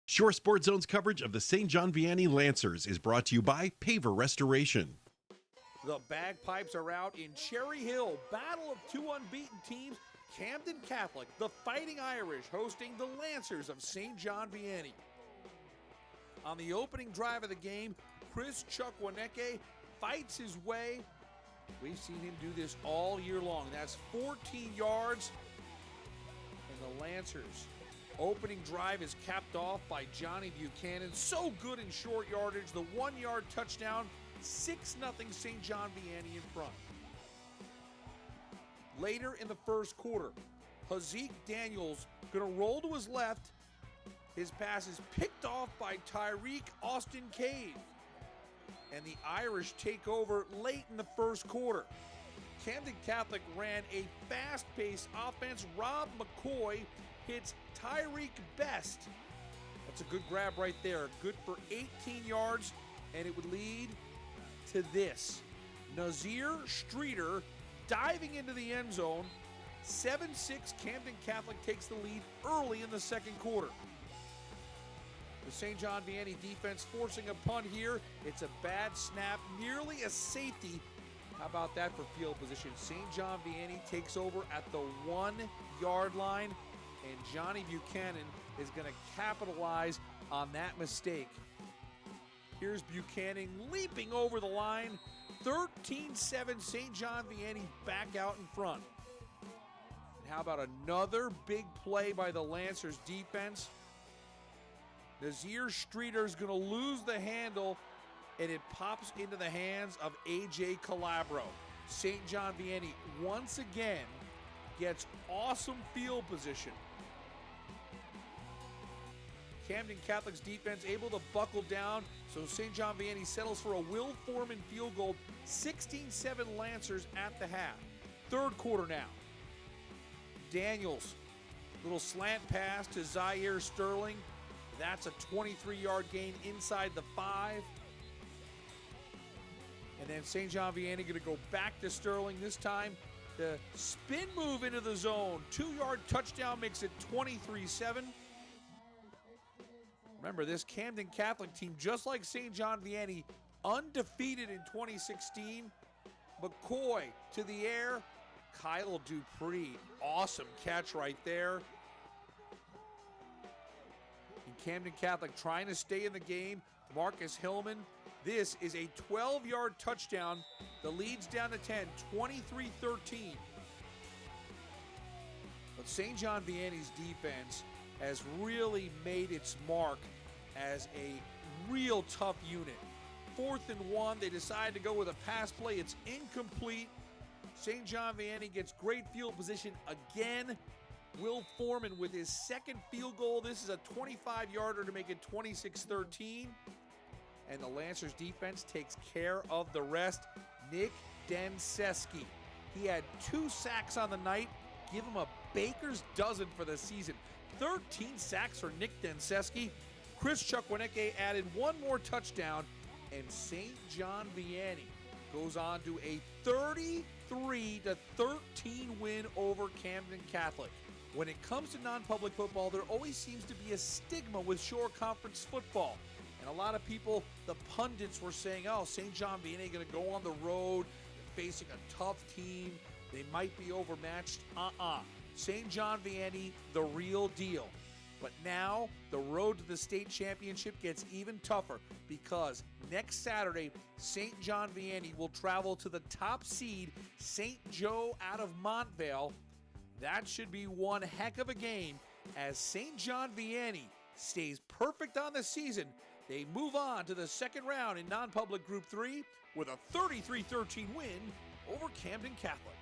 Shore Sports Zone's coverage of the St. John Vianney Lancers is brought to you by Paver Restoration. The bagpipes are out in Cherry Hill. Battle of two unbeaten teams. Camden Catholic, the Fighting Irish, hosting the Lancers of St. John Vianney. On the opening drive of the game, Chris Chukwuneke fights his way. We've seen him do this all year long. That's 14 yards. And the Lancers' opening drive is capped off by Johnny Buchanan. So good in short yardage. The 1-yard touchdown, 6-0 St. John Vianney in front. Later in the first quarter, Hazik Daniels going to roll to his left. His pass is picked off by Tyreek Austin Cave. And the Irish take over late in the first quarter. Camden Catholic ran a fast-paced offense. Rob McCoy hits Tyreek Best. That's a good grab right there. Good for 18 yards, and it would lead to this. Nazir Streeter diving into the end zone. 7-6, Camden Catholic takes the lead early in the second quarter. The St. John Vianney defense forcing a punt here. It's a bad snap, nearly a safety. How about that for field position? St. John Vianney takes over at the 1-yard line, and Johnny Buchanan is going to capitalize on that mistake. Here's Buchanan leaping over the line. 13-7, St. John Vianney back out in front. And how about another big play by the Lancers defense? Nazir Streeter is going to lose the handle, and it pops into the hands of A.J. Calabro. St. John Vianney once again gets awesome field position. Camden Catholic's defense able to buckle down, so St. John Vianney settles for a Will Foreman field goal. 16-7 Lancers at the half. Third quarter now. Daniels, little slant pass to Zaire Sterling. That's a 23-yard gain inside the 5. And then St. John Vianney going to go back to Sterling this time. The spin move into the zone. 2-yard touchdown makes it 23-7. Remember, this Camden Catholic team, just like St. John Vianney, undefeated in 2016. McCoy to the air. Kyle Dupree, awesome catch right there. Camden Catholic trying to stay in the game. Marcus Hillman. This is a 12-yard touchdown. The lead's down to 10, 23-13. But St. John Vianney's defense has really made its mark as a real tough unit. 4th and 1, they decide to go with a pass play. It's incomplete. St. John Vianney gets great field position again. Will Foreman with his second field goal. This is a 25-yarder to make it 26-13. And the Lancers defense takes care of the rest. Nick Denseski. He had 2 sacks on the night. Give him a baker's dozen for the season. 13 sacks for Nick Denseski. Chris Chukwuneke added 1 more touchdown. And St. John Vianney goes on to a 33-13 win over Camden Catholic. When it comes to non-public football, there always seems to be a stigma with Shore Conference football. And a lot of people, the pundits, were saying, oh, St. John Vianney going to go on the road, facing a tough team. They might be overmatched. St. John Vianney, the real deal. But now, the road to the state championship gets even tougher because next Saturday, St. John Vianney will travel to the top seed, St. Joe out of Montvale. That should be one heck of a game as St. John Vianney stays perfect on the season. They move on to the second round in non-public Group 3 with a 33-13 win over Camden Catholic.